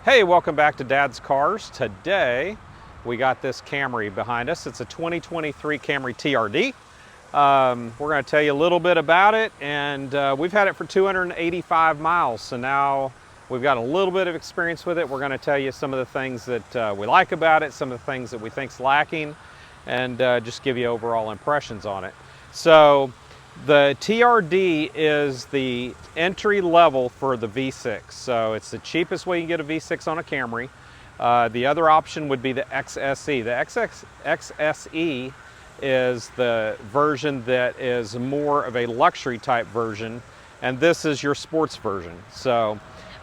Hey, welcome back to Dad's Cars. Today we got this Camry behind us. It's a 2023 Camry TRD. We're going to tell you a little bit about it, and we've had it for 285 miles, so now we've got a little bit of experience with it. We're going to tell you some of the things that we like about it, some of the things that we think's lacking, and just give you overall impressions on it. So the TRD is the entry level for the V6. So it's the cheapest way you can get a V6 on a Camry. The other option would be the XSE. The XSE is the version that is more of a luxury type version, and this is your sports version. So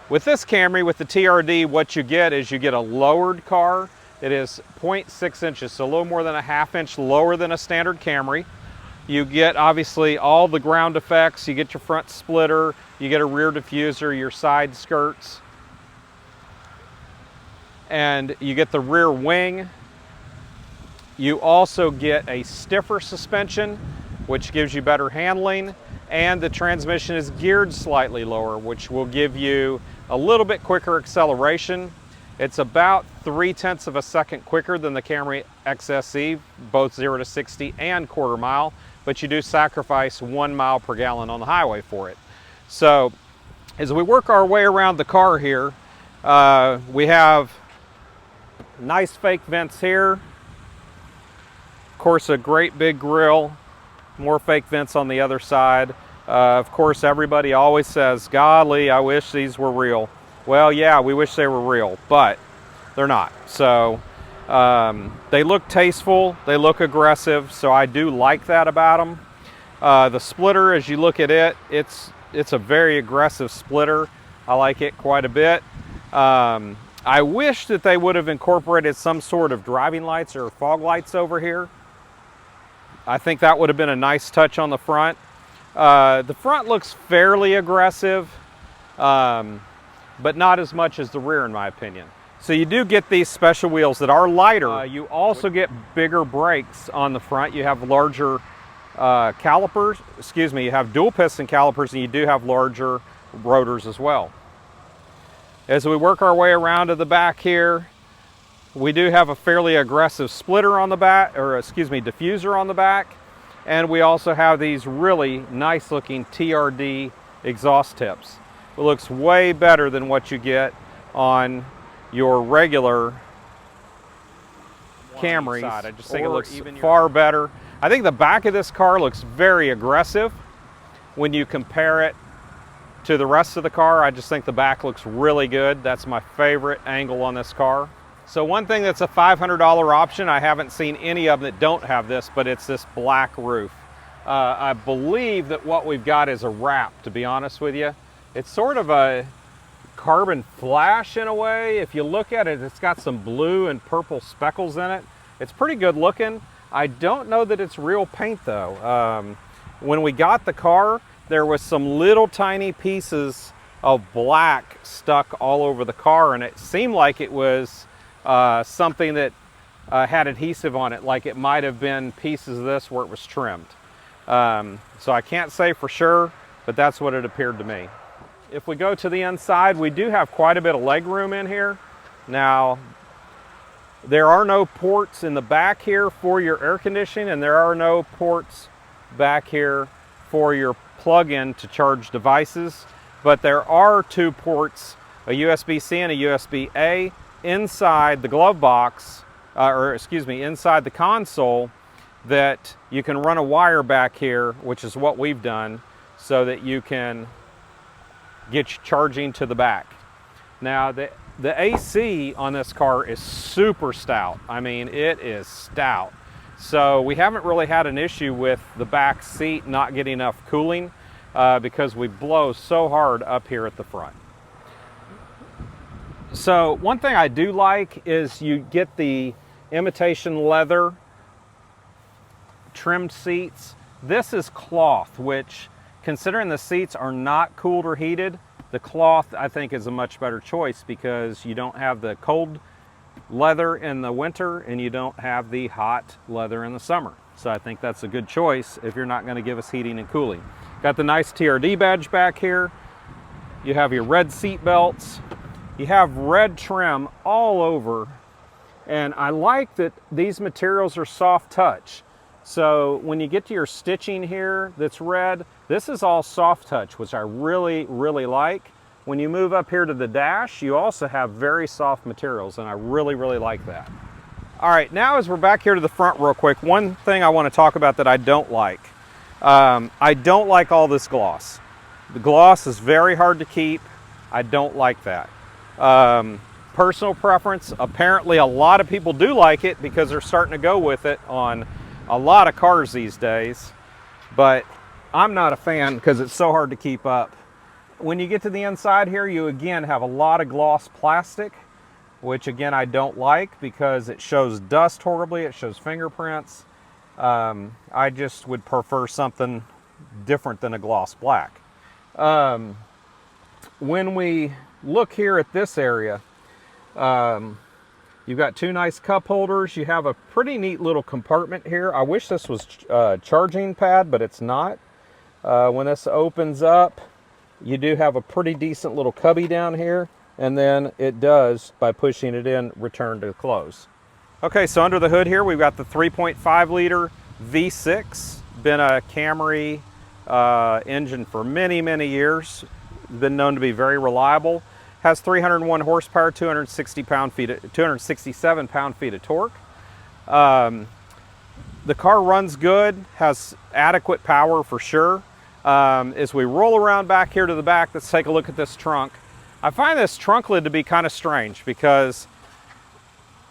with this Camry, with the TRD, what you get is you get a lowered car. It is 0.6 inches, so a little more than a ½ inch lower than a standard Camry. You get obviously all the ground effects. You get your front splitter, you get a rear diffuser, your side skirts, and you get the rear wing. You also get a stiffer suspension, which gives you better handling, and the transmission is geared slightly lower, which will give you a little bit quicker acceleration. It's about 0.3 of a second quicker than the Camry XSE, both 0 to 60 and quarter mile, but you do sacrifice 1 mile per gallon on the highway for it. So as we work our way around the car here, we have nice fake vents here. Of course, a great big grille, more fake vents on the other side. Of course, everybody always says, golly, I wish these were real. Well, yeah, we wish they were real, but they're not. So they look tasteful, they look aggressive, so I do like that about them. The splitter, as you look at it, it's a very aggressive splitter. I like it quite a bit. I wish that they would have incorporated some sort of driving lights or fog lights over here. I think that would have been a nice touch on the front. The front looks fairly aggressive, but not as much as the rear, in my opinion. So you do get these special wheels that are lighter. You also get bigger brakes on the front. You have larger calipers, you have dual piston calipers, and you do have larger rotors as well. As we work our way around to the back here, we do have a fairly aggressive splitter on the back, or diffuser on the back. And we also have these really nice looking TRD exhaust tips. It looks way better than what you get on your regular Camry. I just think it looks far better. I think the back of this car looks very aggressive. When you compare it to the rest of the car, I just think the back looks really good. That's my favorite angle on this car. So one thing that's a $500 option, I haven't seen any of them that don't have this, but it's this black roof. I believe that what we've got is a wrap, to be honest with you. It's sort of a carbon flash in a way. If you look at it, it's got some blue and purple speckles in it. It's pretty good looking. I don't know that it's real paint though. When we got the car, there was some little tiny pieces of black stuck all over the car, and it seemed like it was something that had adhesive on it, like it might have been pieces of this where it was trimmed. So I can't say for sure, but that's what it appeared to me. If we go to the inside, we do have quite a bit of leg room in here. Now, there are no ports in the back here for your air conditioning, and there are no ports back here for your plug-in to charge devices, but there are 2 ports, a USB-C and a USB-A, inside the glove box, inside the console, that you can run a wire back here, which is what we've done, so that you can get charging to the back. Now the AC on this car is super stout. I mean, it is stout. So we haven't really had an issue with the back seat not getting enough cooling because we blow so hard up here at the front. So one thing I do like is you get the imitation leather trimmed seats. This is cloth, which, considering the seats are not cooled or heated, the cloth I think is a much better choice because you don't have the cold leather in the winter and you don't have the hot leather in the summer. So I think that's a good choice if you're not going to give us heating and cooling. Got the nice TRD badge back here. You have your red seat belts. You have red trim all over, and I like that these materials are soft touch. So when you get to your stitching here that's red, this is all soft touch, which I really, really like. When you move up here to the dash, you also have very soft materials, and I really, really like that. All right, now as we're back here to the front real quick, one thing I want to talk about that I don't like. I don't like all this gloss. The gloss is very hard to keep. I don't like that. Personal preference, apparently a lot of people do like it because they're starting to go with it on a lot of cars these days, but I'm not a fan because it's so hard to keep up. When you get to the inside here, you again have a lot of gloss plastic, which again I don't like because it shows dust horribly, it shows fingerprints. I just would prefer something different than a gloss black. When we look here at this area, you've got two nice cup holders. You have a pretty neat little compartment here. I wish this was a charging pad, but it's not. When this opens up, you do have a pretty decent little cubby down here, and then it does, by pushing it in, return to close. Okay, so under the hood here, we've got the 3.5 liter V6. Been a Camry engine for many, many years. Been known to be very reliable. Has 301 horsepower, 267 pound-feet of torque. The car runs good, has adequate power for sure. As we roll around back here to the back, let's take a look at this trunk. I find this trunk lid to be kind of strange because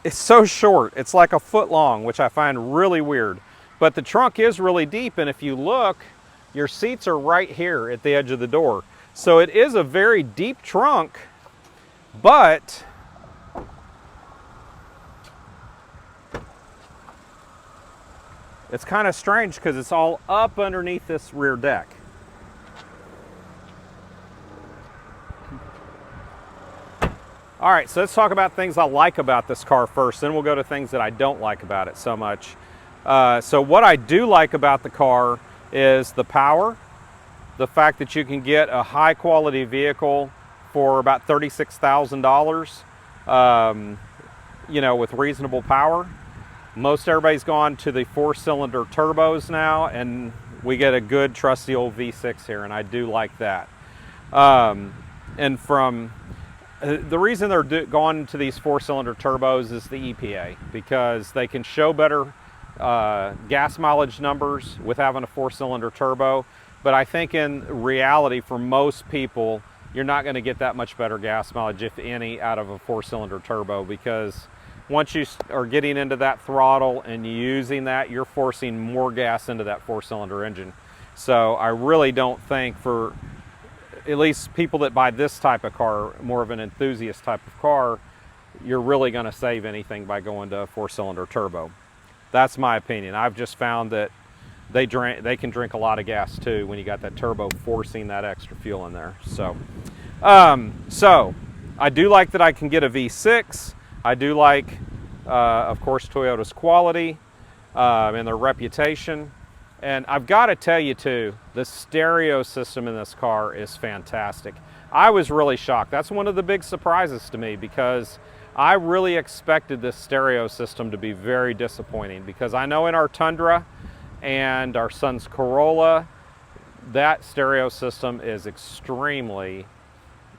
it's so short. It's like a foot long, which I find really weird. But the trunk is really deep, and if you look, your seats are right here at the edge of the door. So it is a very deep trunk, but it's kind of strange because it's all up underneath this rear deck. All right, so let's talk about things I like about this car first, then we'll go to things that I don't like about it so much. So what I do like about the car is the power, the fact that you can get a high quality vehicle for about $36,000, you know, with reasonable power. Most everybody's gone to the 4-cylinder turbos now, and we get a good trusty old V6 here, and I do like that. And from the reason they're going to these 4-cylinder turbos is the EPA, because they can show better gas mileage numbers with having a 4-cylinder turbo. But I think in reality, for most people, you're not going to get that much better gas mileage, if any, out of a 4-cylinder turbo, because once you are getting into that throttle and using that, you're forcing more gas into that 4-cylinder engine. So I really don't think, for at least people that buy this type of car, more of an enthusiast type of car, you're really going to save anything by going to a 4-cylinder turbo. That's my opinion. I've just found that they can drink a lot of gas too when you got that turbo forcing that extra fuel in there. So, so I do like that I can get a V6. I do like, of course, Toyota's quality and their reputation. And I've got to tell you too, the stereo system in this car is fantastic. I was really shocked. That's one of the big surprises to me, because I really expected this stereo system to be very disappointing, because I know in our Tundra and our son's Corolla, that stereo system is extremely,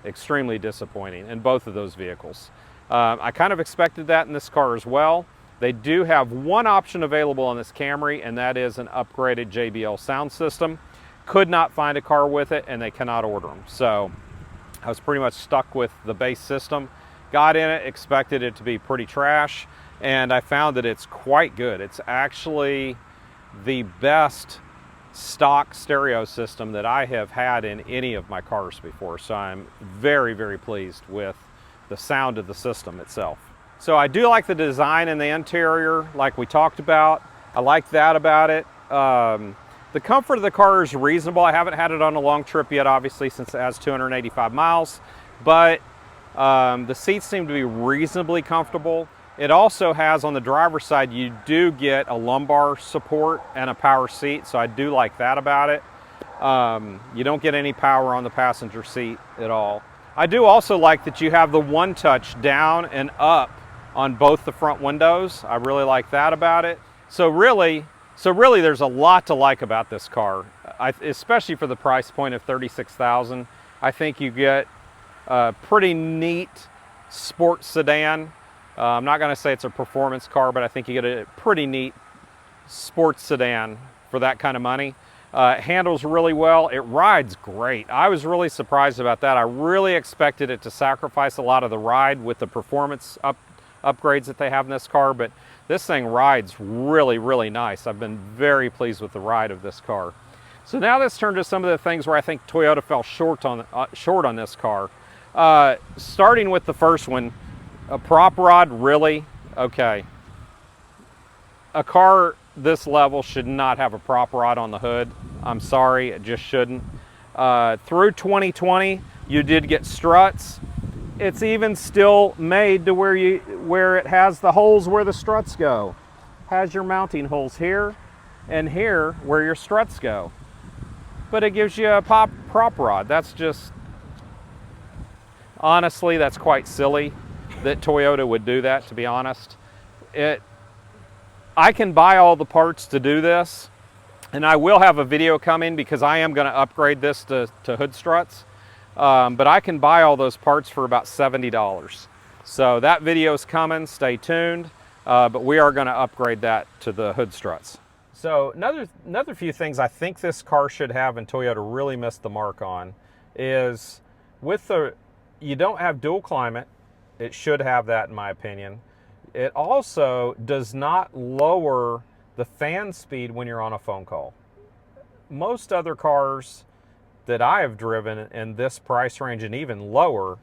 extremely disappointing in both of those vehicles. I kind of expected that in this car as well. They do have one option available on this Camry, and that is an upgraded JBL sound system. Could not find a car with it, and they cannot order them. So I was pretty much stuck with the base system. Got in it, expected it to be pretty trash, and I found that it's quite good. It's actually the best stock stereo system that I have had in any of my cars before. So I'm very, very pleased with the sound of the system itself. So I do like the design in the interior, like we talked about. I like that about it. The comfort of the car is reasonable. I haven't had it on a long trip yet, obviously, since it has 285 miles, but the seats seem to be reasonably comfortable. It also has, on the driver's side, you do get a lumbar support and a power seat, so I do like that about it. You don't get any power on the passenger seat at all. I do also like that you have the one touch down and up on both the front windows. I really like that about it. So really there's a lot to like about this car, especially for the price point of $36,000. I think you get a pretty neat sports sedan. I'm not going to say it's a performance car, but I think you get a pretty neat sports sedan for that kind of money. It handles really well. It rides great. I was really surprised about that. I really expected it to sacrifice a lot of the ride with the performance upgrades that they have in this car, but this thing rides really, really nice. I've been very pleased with the ride of this car. So now let's turn to some of the things where I think Toyota fell short on this car. Starting with the first one, a prop rod, really? Okay. A car this level should not have a prop rod on the hood. I'm sorry, it just shouldn't. Through 2020, you did get struts. It's even still made to where it has the holes where the struts go. Has your mounting holes here and here where your struts go. But it gives you a prop rod. That's just, honestly, that's quite silly that Toyota would do that, to be honest. I can buy all the parts to do this, and I will have a video coming because I am going to upgrade this to hood struts. But I can buy all those parts for about $70. So that video is coming, stay tuned, but we are going to upgrade that to the hood struts. So another few things I think this car should have and Toyota really missed the mark on is you don't have dual climate. It should have that in my opinion. It also does not lower the fan speed when you're on a phone call. Most other cars that I have driven in this price range and even lower,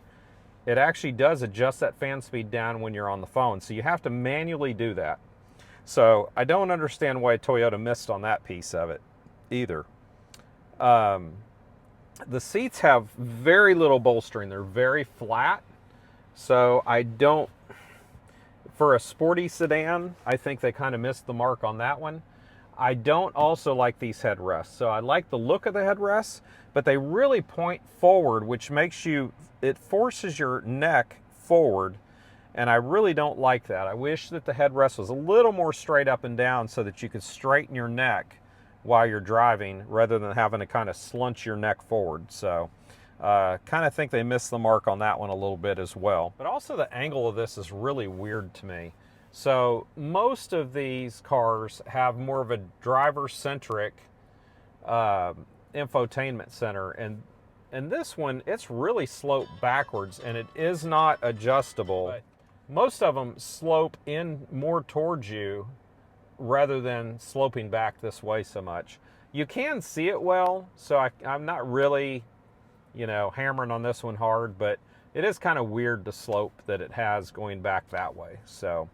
it actually does adjust that fan speed down when you're on the phone. So you have to manually do that. So I don't understand why Toyota missed on that piece of it either. The seats have very little bolstering. They're very flat. So for a sporty sedan, I think they kind of missed the mark on that one. I don't also like these headrests. So I like the look of the headrests, but they really point forward, which it forces your neck forward, and I really don't like that. I wish that the headrest was a little more straight up and down so that you could straighten your neck while you're driving rather than having to kind of slunch your neck forward. So kind of think they missed the mark on that one a little bit as well. But also the angle of this is really weird to me. So most of these cars have more of a driver-centric infotainment center, and this one, it's really sloped backwards and it is not adjustable. But most of them slope in more towards you rather than sloping back this way so much. You can see it well, so I'm not really, hammering on this one hard, but it is kind of weird the slope that it has going back that way. So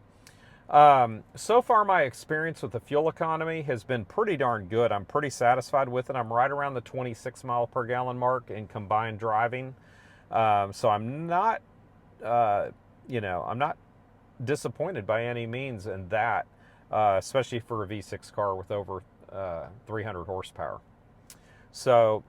so far my experience with the fuel economy has been pretty darn good. I'm pretty satisfied with it. I'm right around the 26 mile per gallon mark in combined driving. So I'm not, I'm not disappointed by any means in that, especially for a V6 car with over 300 horsepower. So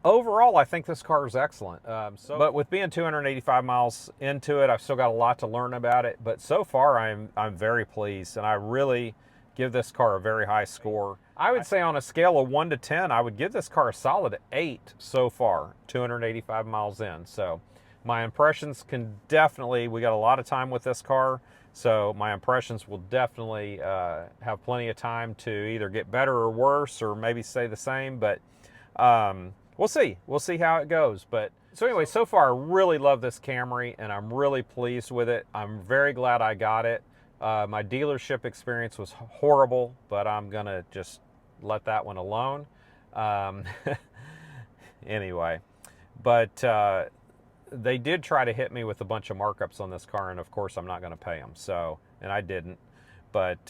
overall, I think this car is excellent. But with being 285 miles into it, I've still got a lot to learn about it. But so far, I'm very pleased, and I really give this car a very high score. I would say on a scale of 1 to 10, I would give this car a solid 8 so far, 285 miles in. So my impressions can definitely, we got a lot of time with this car, so my impressions will definitely have plenty of time to either get better or worse, or maybe stay the same. But we'll see. We'll see how it goes. But so anyway, so far I really love this Camry, and I'm really pleased with it. I'm very glad I got it. My dealership experience was horrible, but I'm gonna just let that one alone. Anyway, but they did try to hit me with a bunch of markups on this car, and of course I'm not gonna pay them. So, and I didn't. But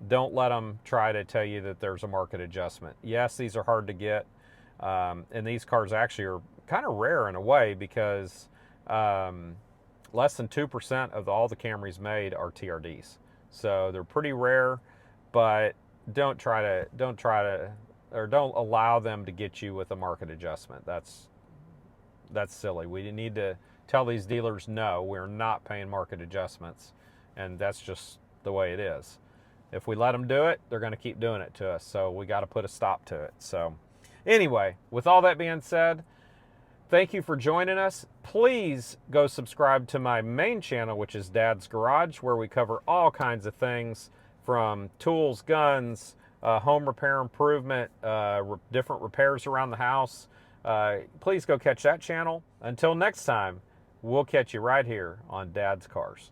don't let them try to tell you that there's a market adjustment. Yes, these are hard to get. And these cars actually are kind of rare in a way, because less than 2% of all the Camrys made are TRDs. So they're pretty rare, but don't allow them to get you with a market adjustment. That's, that's silly. We need to tell these dealers, no, we're not paying market adjustments, and that's just the way it is. If we let them do it, they're going to keep doing it to us, so we got to put a stop to it. So anyway, with all that being said, thank you for joining us. Please go subscribe to my main channel, which is Dad's Garage, where we cover all kinds of things from tools, guns, home repair improvement, different repairs around the house. Please go catch that channel. Until next time, we'll catch you right here on Dad's Cars.